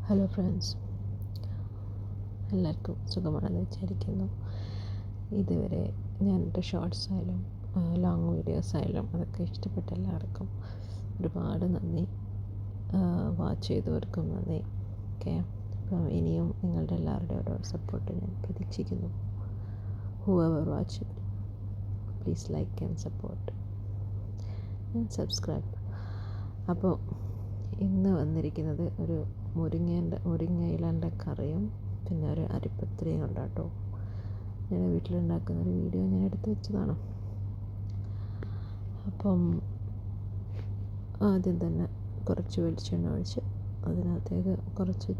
Hello friends, എല്ലാവർക്കും സുഖമാണെന്ന് വിചാരിക്കുന്നു. ഇതുവരെ ഞാനെൻ്റെ ഷോർട്സ് ആയാലും ലോങ് വീഡിയോസ് ആയാലും അതൊക്കെ ഇഷ്ടപ്പെട്ട എല്ലാവർക്കും ഒരുപാട് നന്ദി. വാച്ച് ചെയ്തവർക്കും നന്ദി. ഓക്കെ, അപ്പം ഇനിയും നിങ്ങളുടെ എല്ലാവരുടെയും ഒരു സപ്പോർട്ട് ഞാൻ പ്രതീക്ഷിക്കുന്നു. Whoever watch, please like and support and subscribe. അപ്പോൾ ഇന്ന് വന്നിരിക്കുന്നത് ഒരു മുരിങ്ങയിലൻ്റെ കറിയും പിന്നെ ഒരു അരിപ്പത്തിരിയും ഉണ്ടാട്ടോ. ഞാൻ വീട്ടിലുണ്ടാക്കുന്നൊരു വീഡിയോ ഞാൻ എടുത്ത് വെച്ചതാണ്. അപ്പം ആദ്യം തന്നെ കുറച്ച് വെളിച്ചെണ്ണ ഒഴിച്ച് അതിനകത്തേക്ക് കുറച്ച്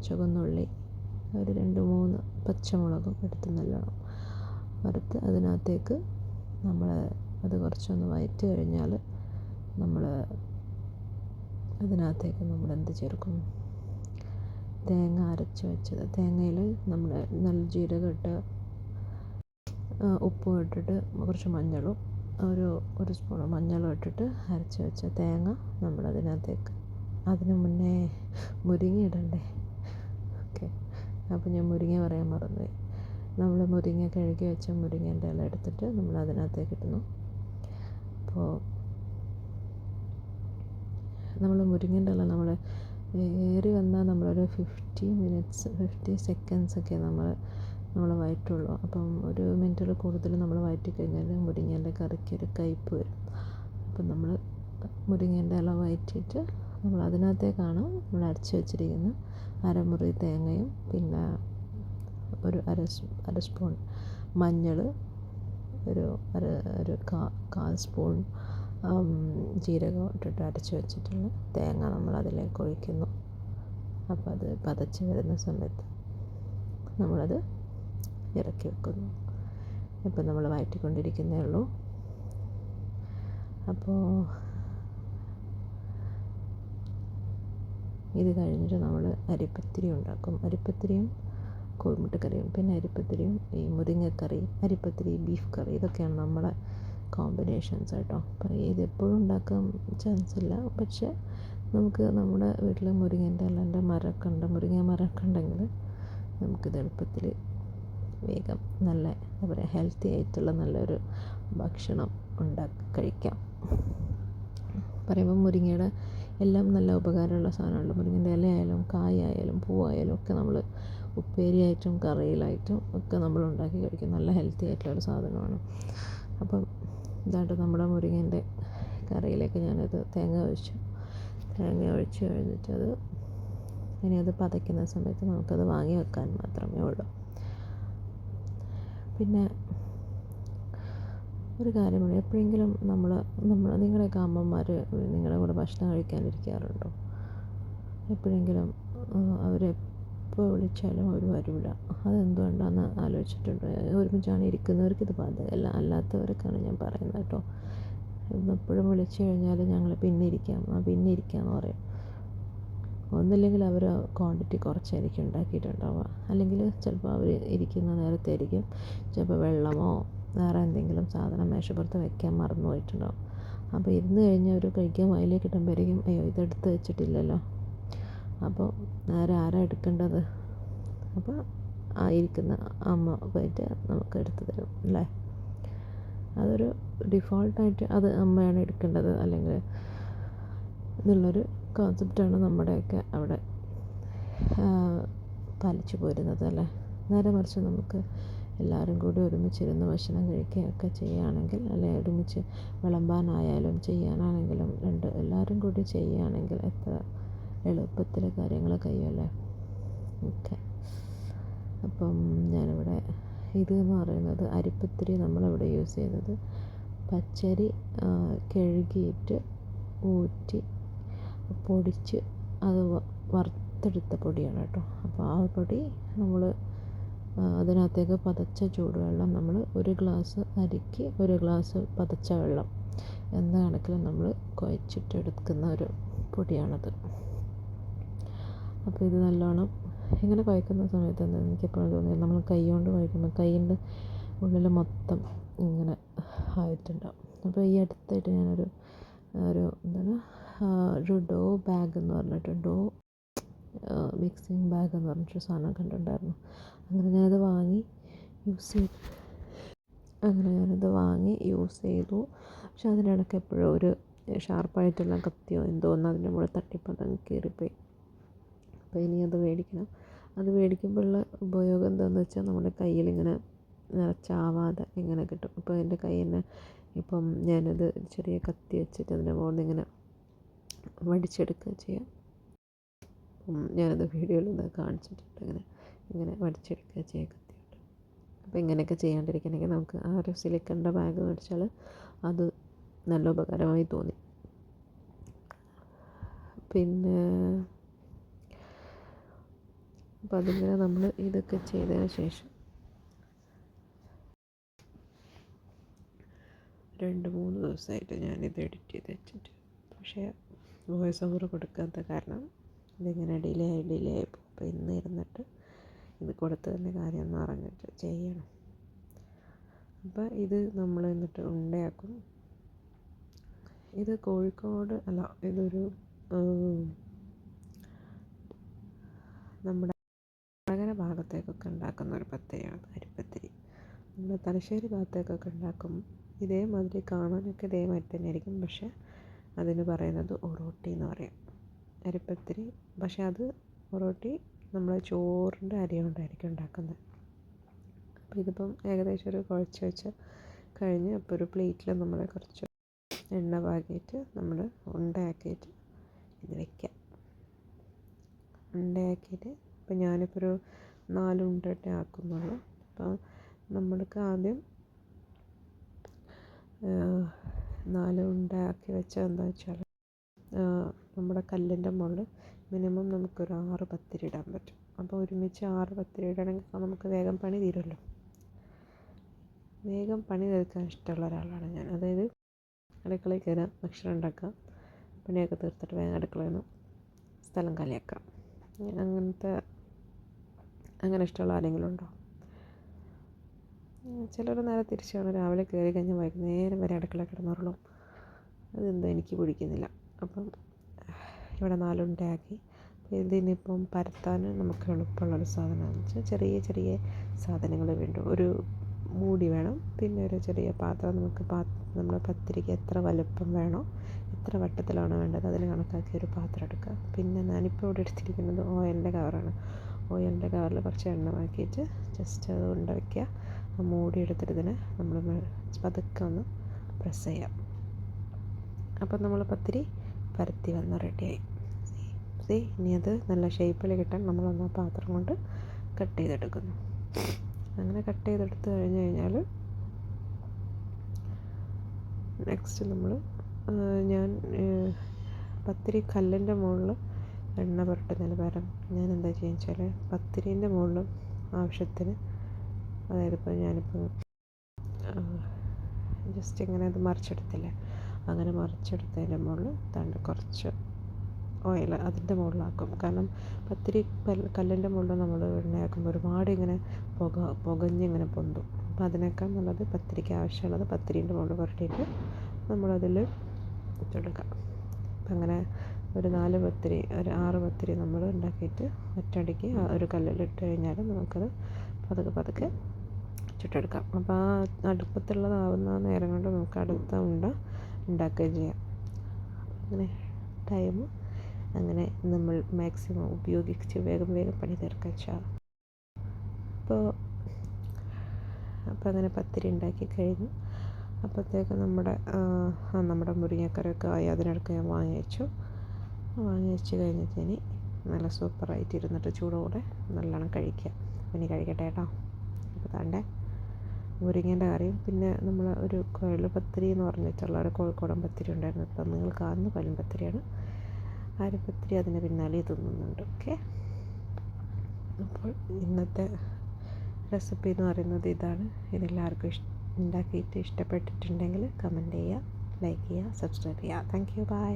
ചുവന്നുള്ളി, ഒരു 2-3 പച്ചമുളകും എടുത്ത് നല്ലോണം വറുത്ത് അതിനകത്തേക്ക് നമ്മൾ അത് കുറച്ചൊന്ന് വഴറ്റി കഴിഞ്ഞാൽ അതിനകത്തേക്ക് നമ്മൾ എന്ത് ചേർക്കും? തേങ്ങ അരച്ച് വെച്ചത്. തേങ്ങയിൽ നമ്മൾ നല്ല ജീരകം ഇട്ട് ഉപ്പും ഇട്ടിട്ട് കുറച്ച് മഞ്ഞളും ഒരു സ്പൂൺ മഞ്ഞളും ഇട്ടിട്ട് അരച്ച് വെച്ച തേങ്ങ നമ്മളതിനകത്തേക്ക്, അതിന് മുന്നേ മുരിങ്ങ ഇടണ്ടേ? ഓക്കെ, അപ്പോൾ ഞാൻ മുരിങ്ങ പറയാൻ മറന്നുപോയി. നമ്മൾ മുരിങ്ങ കഴുകി വെച്ച മുരിങ്ങേൻ്റെ ഇല എടുത്തിട്ട് നമ്മൾ അതിനകത്തേക്ക് ഇടുന്നു. അപ്പോൾ നമ്മൾ മുരിങ്ങേൻ്റെ ഇല നമ്മൾ ഏറി വന്നാൽ നമ്മളൊരു 50 സെക്കൻഡ്സ് ഒക്കെ നമ്മൾ വഴറ്റുള്ളൂ. അപ്പം 1 മിനിറ്റിൽ കൂടുതൽ നമ്മൾ വഴറ്റി കഴിഞ്ഞാൽ മുരിങ്ങേൻ്റെ കറിക്കൊരു കയ്പ്പ് വരും. അപ്പം നമ്മൾ മുരിങ്ങേൻ്റെ ഇല വഴറ്റിയിട്ട് നമ്മൾ അതിനകത്തേക്കാണ് നമ്മൾ അരച്ച് വെച്ചിരിക്കുന്ന അരമുറി തേങ്ങയും പിന്നെ ഒരു അര സ്പൂൺ മഞ്ഞൾ, ഒരു കാൽ സ്പൂൺ ജീരകം ഇട്ടിട്ട് അരച്ച് വെച്ചിട്ടുള്ള തേങ്ങ നമ്മൾ അതിലേക്ക് ഒഴിക്കുന്നു. അപ്പോൾ അത് പതച്ച് വരുന്ന സമയത്ത് നമ്മളത് ഇറക്കി വെക്കുന്നു. ഇപ്പം നമ്മൾ വഴറ്റിക്കൊണ്ടിരിക്കുന്നേ ഉള്ളൂ. അപ്പോൾ ഇത് കഴിഞ്ഞിട്ട് നമ്മൾ അരിപ്പത്തിരി ഉണ്ടാക്കും. അരിപ്പത്തിരിയും കോഴിമുട്ടക്കറിയും, പിന്നെ അരിപ്പത്തിരിയും ഈ മുരിങ്ങക്കറി, അരിപ്പത്തിരി, ബീഫ് കറി, ഇതൊക്കെയാണ് നമ്മളെ കോമ്പിനേഷൻസ് കേട്ടോ. അപ്പോൾ ഇതെപ്പോഴും ഉണ്ടാക്കാൻ ചാൻസ് ഇല്ല, പക്ഷേ നമുക്ക് നമ്മുടെ വീട്ടിൽ മുരിങ്ങേൻ്റെ ഇലൻ്റെ മുരിങ്ങ മരമൊക്കെ ഉണ്ടെങ്കിൽ നമുക്കിത് എളുപ്പത്തിൽ വേഗം നല്ല എന്താ പറയുക, ഹെൽത്തി ആയിട്ടുള്ള നല്ലൊരു ഭക്ഷണം ഉണ്ടാക്കി കഴിക്കാം. പറയുമ്പോൾ മുരിങ്ങയുടെ എല്ലാം നല്ല ഉപകാരമുള്ള സാധനമുണ്ട്. മുരിങ്ങേൻ്റെ ഇലയായാലും കായായാലും പൂവായാലും ഒക്കെ നമ്മൾ ഉപ്പേരിയായിട്ടും കറിയിലായിട്ടും ഒക്കെ നമ്മൾ ഉണ്ടാക്കി കഴിക്കും. നല്ല ഹെൽത്തി ആയിട്ടുള്ളൊരു സാധനമാണ്. അപ്പം ഇതായിട്ട് നമ്മുടെ മുരിങ്ങേൻ്റെ കറിയിലേക്ക് ഞാനത് തേങ്ങ ഒഴിച്ച് കഴിഞ്ഞിട്ട് ഇനി അത് പതയ്ക്കുന്ന സമയത്ത് നമുക്കത് വാങ്ങി വെക്കാൻ മാത്രമേ ഉള്ളൂ. പിന്നെ ഒരു കാര്യം കൂടി, എപ്പോഴെങ്കിലും നിങ്ങളുടെയൊക്കെ അമ്മമാർ നിങ്ങളുടെ കൂടെ ഭക്ഷണം കഴിക്കാനിരിക്കാറുണ്ടോ? എപ്പോഴെങ്കിലും അവരെപ്പോൾ വിളിച്ചാലും അവർ വരില്ല. അതെന്തുകൊണ്ടാണെന്ന് ആലോചിച്ചിട്ടുണ്ടോ? ഒരുമിച്ചാണ് ഇരിക്കുന്നവർക്ക് ഇത് ബാധകമല്ല, അല്ലാത്തവർക്കാണ് ഞാൻ പറയുന്നത് കേട്ടോ. എപ്പോഴും വിളിച്ചു കഴിഞ്ഞാൽ ഞങ്ങൾ പിന്നെ ഇരിക്കാമെന്ന് പറയും. ഒന്നില്ലെങ്കിൽ അവർ ക്വാണ്ടിറ്റി കുറച്ചായിരിക്കും ഉണ്ടാക്കിയിട്ടുണ്ടാവുക, അല്ലെങ്കിൽ ചിലപ്പോൾ അവർ ഇരിക്കുന്ന നേരത്തെ ആയിരിക്കും ചിലപ്പോൾ വെള്ളമോ വേറെ എന്തെങ്കിലും സാധനം മേശപ്പുറത്ത് വെക്കാൻ മറന്നു പോയിട്ടുണ്ടാവും. അപ്പോൾ ഇരുന്ന് കഴിഞ്ഞ് അവർ കഴിക്കാൻ വായിലേക്ക് ഇടുമ്പോഴേക്കും അയ്യോ ഇതെടുത്ത് വെച്ചിട്ടില്ലല്ലോ. അപ്പോൾ നേരെ ആരാ എടുക്കേണ്ടത്? അപ്പോൾ ആ ഇരിക്കുന്ന അമ്മ പോയിട്ട് നമുക്ക് എടുത്ത് തരും അല്ലേ. അതൊരു ഡിഫോൾട്ടായിട്ട് അത് അമ്മയാണ് എടുക്കേണ്ടത് അല്ലെങ്കിൽ എന്നുള്ളൊരു കോൺസെപ്റ്റാണ് നമ്മുടെയൊക്കെ അവിടെ പാലിച്ചു പോരുന്നത് അല്ലേ. നേരെ മറിച്ച് നമുക്ക് എല്ലാവരും കൂടി ഒരുമിച്ചിരുന്ന് ഭക്ഷണം കഴിക്കുകയൊക്കെ ചെയ്യുകയാണെങ്കിൽ, അല്ലെങ്കിൽ ഒരുമിച്ച് വിളമ്പാനായാലും ചെയ്യാനാണെങ്കിലും എല്ലാവരും കൂടി ചെയ്യുകയാണെങ്കിൽ എത്ര എളുപ്പത്തിൽ കാര്യങ്ങൾ കഴിയുമല്ലേ. ഓക്കെ, അപ്പം ഞാനിവിടെ ഇതെന്ന് പറയുന്നത് അരിപ്പത്തിരി നമ്മളിവിടെ യൂസ് ചെയ്യുന്നത് പച്ചരി കഴുകിയിട്ട് ഊറ്റി പൊടിച്ച് അത് വറുത്തെടുത്ത പൊടിയാണ് കേട്ടോ. അപ്പോൾ ആ പൊടി നമ്മൾ അതിനകത്തേക്ക് പതച്ച ചൂടുവെള്ളം, നമ്മൾ 1 ഗ്ലാസ് അരിക്ക് 1 ഗ്ലാസ് പതച്ച വെള്ളം എന്ന കണക്കിൽ നമ്മൾ കുഴച്ചിട്ടെടുക്കുന്ന ഒരു പൊടിയാണത്. അപ്പോൾ ഇത് നല്ലോണം ഇങ്ങനെ കുഴക്കുന്ന സമയത്ത് എനിക്കെപ്പോഴും തോന്നിയത്, നമ്മൾ കൈ കൊണ്ട് കുഴക്കുമ്പോൾ കൈയിൻ്റെ ഉള്ളിൽ മൊത്തം ഇങ്ങനെ ആയിട്ടുണ്ടാവും. അപ്പോൾ ഈ അടുത്തായിട്ട് ഞാനൊരു ഒരു ഡോ ബാഗ് എന്ന് പറഞ്ഞിട്ട് മിക്സിങ് ബാഗ് എന്ന് പറഞ്ഞിട്ടൊരു സാധനം കണ്ടിട്ടുണ്ടായിരുന്നു. അങ്ങനെ ഞാനത് വാങ്ങി യൂസ് ചെയ്തു. പക്ഷെ അതിനിടയ്ക്ക് എപ്പോഴോ ഒരു ഷാർപ്പായിട്ടുള്ള കത്തിയോ എന്തോ ഒന്ന് അതിൻ്റെ മുകളിൽ തട്ടിയപ്പോൾ അതങ്ങ് കീറിപ്പോയി. അപ്പോൾ ഇനി അത് മേടിക്കണം. അത് മേടിക്കുമ്പോഴുള്ള ഉപയോഗം എന്താണെന്ന് വെച്ചാൽ നമ്മുടെ കയ്യിലിങ്ങനെ നിറച്ചാവാതെ ഇങ്ങനെ കിട്ടും. അപ്പോൾ എൻ്റെ കൈ തന്നെ ഇപ്പം ഞാനത് ചെറിയ കത്തി വെച്ചിട്ട് അതിൻ്റെ മുകളിൽ ഇങ്ങനെ വടിച്ചെടുക്കുക ചെയ്യാം. ഞാനത് വീഡിയോയിൽ കാണിച്ചിട്ടുണ്ട്. ഇങ്ങനെ വടിച്ചെടുക്കുക ചെയ്യുക കത്തിയോട്ട്. അപ്പോൾ ഇങ്ങനെയൊക്കെ ചെയ്യാണ്ടിരിക്കണമെങ്കിൽ നമുക്ക് ആ ഒരു സിലിക്കണിൻ്റെ ബാഗ് മേടിച്ചാൽ അത് നല്ല ഉപകാരമായി തോന്നി. പിന്നെ അപ്പോൾ അതിങ്ങനെ നമ്മൾ ഇതൊക്കെ ചെയ്തതിന് ശേഷം 2-3 ദിവസമായിട്ട് ഞാനിത് എഡിറ്റ് ചെയ്ത് വെച്ചിട്ട്, പക്ഷേ വോയിസ് ഓവർ കൊടുക്കാത്ത കാരണം ഇതിങ്ങനെ ഡിലേ ആയി പോകും. അപ്പോൾ ഇന്ന് ഇരുന്നിട്ട് ഇത് കൊടുത്തതിൻ്റെ കാര്യം എന്ന് പറഞ്ഞിട്ട് ചെയ്യണം. അപ്പോൾ ഇത് നമ്മൾ എന്നിട്ട് ഉണ്ടയാക്കും. ഇത് കോഴിക്കോട് അല്ല, ഇതൊരു നമ്മുടെ വടകര ഭാഗത്തേക്കൊക്കെ ഉണ്ടാക്കുന്ന ഒരു പത്തിരിയാണ് അരിപ്പത്തിരി. നമ്മുടെ തലശ്ശേരി ഭാഗത്തേക്കൊക്കെ ഉണ്ടാക്കും ഇതേമാതിരി, കാണാനൊക്കെ ഇതേമാതിരി തന്നെ ആയിരിക്കും. പക്ഷേ അതിന് പറയുന്നത് ഒറോട്ടി എന്ന് പറയും, അരിപ്പത്തിരി. പക്ഷേ അത് ഒറോട്ടി നമ്മൾ ചോറിൻ്റെ അരി കൊണ്ടായിരിക്കും ഉണ്ടാക്കുന്നത്. അപ്പോൾ ഇതിപ്പം ഏകദേശം ഒരു കുഴച്ച് വെച്ച് കഴിഞ്ഞ് അപ്പോൾ ഒരു പ്ലേറ്റിൽ നമ്മൾ കുറച്ച് എണ്ണ പാകിയിട്ട് നമ്മൾ ഉണ്ടയാക്കിയിട്ട് ഇത് വയ്ക്കാം. ഉണ്ടയാക്കിയിട്ട് ഇപ്പോൾ ഞാനിപ്പോൾ ഒരു 4 ഉണ്ടയായിട്ടേ ആക്കുന്നുള്ളൂ. അപ്പോൾ നമ്മൾക്ക് ആദ്യം 4 ഉണ്ടയാക്കി വെച്ചാൽ എന്താ വെച്ചാൽ നമ്മുടെ കല്ലിൻ്റെ മുകളിൽ മിനിമം നമുക്കൊരു 6 പത്തിരി ഇടാൻ പറ്റും. അപ്പോൾ ഒരുമിച്ച് 6 പത്തിരി ഇടണമെങ്കിൽ നമുക്ക് വേഗം പണി തീരുമല്ലോ. വേഗം പണി തീർക്കാൻ ഇഷ്ടമുള്ള ഒരാളാണ് ഞാൻ. അതായത് അടുക്കളയിൽ കയറാം, ഭക്ഷണം ഉണ്ടാക്കാം, പണിയൊക്കെ തീർത്തിട്ട് വേഗം അടുക്കളയിൽ നിന്ന് സ്ഥലം കാലിയാക്കാം. അങ്ങനെ ഇഷ്ടമുള്ള ആരെങ്കിലും ഉണ്ടോ? ചിലർ നേരെ തിരിച്ചാണ്, രാവിലെ കയറി കഴിഞ്ഞാൽ വൈകുന്നേരം വരെ അടുക്കളയിൽ കിടന്നുറളും. അതെന്തോ എനിക്ക് പിടിക്കുന്നില്ല. അപ്പം ഇവിടെ 4 ഉണ്ടയാക്കി. ഇതിനിപ്പം പരത്താൻ നമുക്ക് എളുപ്പമുള്ളൊരു സാധനമാണെന്ന് വെച്ചാൽ ചെറിയ ചെറിയ സാധനങ്ങൾ വേണ്ടു. ഒരു മൂടി വേണം, പിന്നെ ഒരു ചെറിയ പാത്രം. നമ്മൾ പത്തിരിക്ക് എത്ര വലുപ്പം വേണോ, എത്ര വട്ടത്തിലാണോ വേണ്ടത് അതിന് കണക്കാക്കി ഒരു പാത്രം എടുക്കുക. പിന്നെ ഞാനിപ്പോൾ ഇവിടെ എടുത്തിരിക്കുന്നത് ഓയിലിൻ്റെ കവറാണ്. ഓയിലിൻ്റെ കവറിൽ കുറച്ച് എണ്ണ ആക്കിയിട്ട് ജസ്റ്റ് അത് ഉണ്ട വയ്ക്കുക. ആ മൂടി എടുത്തിട്ട് ഇതിനെ നമ്മൾ പതുക്കെ ഒന്ന് പ്രസ് ചെയ്യാം. അപ്പം നമ്മൾ പത്തിരി പരത്തി വന്ന് റെഡിയായി. ഇനി അത് നല്ല ഷേപ്പിൽ കിട്ടാൻ നമ്മളൊന്ന് ആ പാത്രം കൊണ്ട് കട്ട് ചെയ്തെടുക്കുന്നു. അങ്ങനെ കട്ട് ചെയ്തെടുത്ത് കഴിഞ്ഞാൽ നെക്സ്റ്റ് ഞാൻ പത്തിരി കല്ലിൻ്റെ മുകളിൽ എണ്ണ പുരട്ടുന്നതിന് പകരം ഞാൻ എന്താ ചെയ്യുക വെച്ചാൽ പത്തിരീൻ്റെ മുകളിൽ ആവശ്യത്തിന്, അതായത് ഇപ്പോൾ ഞാനിപ്പോൾ ജസ്റ്റ് ഇങ്ങനെ അത് മറിച്ചെടുത്തില്ലേ, അങ്ങനെ മറിച്ചെടുത്തതിൻ്റെ മുകളിൽ കുറച്ച് ഓയിൽ അതിൻ്റെ മുകളിലാക്കും. കാരണം പത്തിരി കല്ലിൻ്റെ മുകളിൽ നമ്മൾ എണ്ണയാക്കുമ്പോൾ ഒരുപാട് ഇങ്ങനെ പുകഞ്ഞിങ്ങനെ പൊന്തും. അപ്പോൾ അതിനേക്കാൾ നല്ലത് പത്തിരിക്ക് ആവശ്യമുള്ളത് പത്തിരീൻ്റെ മുകളിൽ പുരട്ടിയിട്ട് നമ്മളതിൽ ഇട്ടെടുക്കാം. അപ്പം അങ്ങനെ ഒരു 4 പത്തിരി, ഒരു 6 പത്തിരി നമ്മൾ ഉണ്ടാക്കിയിട്ട് ഒറ്റയടിക്ക് ഒരു കല്ലിലിട്ട് കഴിഞ്ഞാൽ നമുക്കത് പതുക്കെ ചുട്ടെടുക്കാം. അപ്പോൾ ആ അടുപ്പത്തുള്ളതാവുന്ന നേരം കൊണ്ട് നമുക്ക് അടുത്ത ഉണ്ട ഉണ്ടാക്കുകയും ചെയ്യാം. അങ്ങനെ ടൈം അങ്ങനെ നമ്മൾ മാക്സിമം ഉപയോഗിച്ച് വേഗം പണി തീർക്കാൻ വെച്ചാൽ. അപ്പോൾ അങ്ങനെ പത്തിരി ഉണ്ടാക്കി കഴിഞ്ഞു. അപ്പോഴത്തേക്ക് നമ്മുടെ മുരിങ്ങക്കറിയൊക്കെ ആയി. അതിനിടയ്ക്ക് ഞാൻ വാങ്ങി വെച്ച് കഴിഞ്ഞിട്ട് നല്ല സൂപ്പറായിട്ട് ഇരുന്നിട്ട് ചൂടോടെ നല്ലോണം കഴിക്കുക. ഇനി കഴിക്കട്ടെ കേട്ടോ. അപ്പോൾ താണ്ടെ മുരിങ്ങേൻ്റെ കറിയും പിന്നെ നമ്മൾ ഒരു കൊഴല് പത്തിരി എന്ന് പറഞ്ഞിട്ടുള്ള ഒരു കോഴിക്കോടൻ പത്തിരി ഉണ്ടായിരുന്നു. ഇപ്പം നിങ്ങൾ കാണുന്ന കൊല്ലം പത്തിരിയാണ്. അരിപ്പത്തിരി അതിന് പിന്നാലെ തിന്നുന്നുണ്ട്. ഓക്കെ, അപ്പോൾ ഇന്നത്തെ റെസിപ്പി എന്ന് പറയുന്നത് ഇതാണ്. ഇതെല്ലാവർക്കും ഉണ്ടാക്കിയിട്ട് ഇഷ്ടപ്പെട്ടിട്ടുണ്ടെങ്കിൽ കമൻറ്റ് ചെയ്യുക, ലൈക്ക് ചെയ്യുക, സബ്സ്ക്രൈബ് ചെയ്യുക. Thank you, by.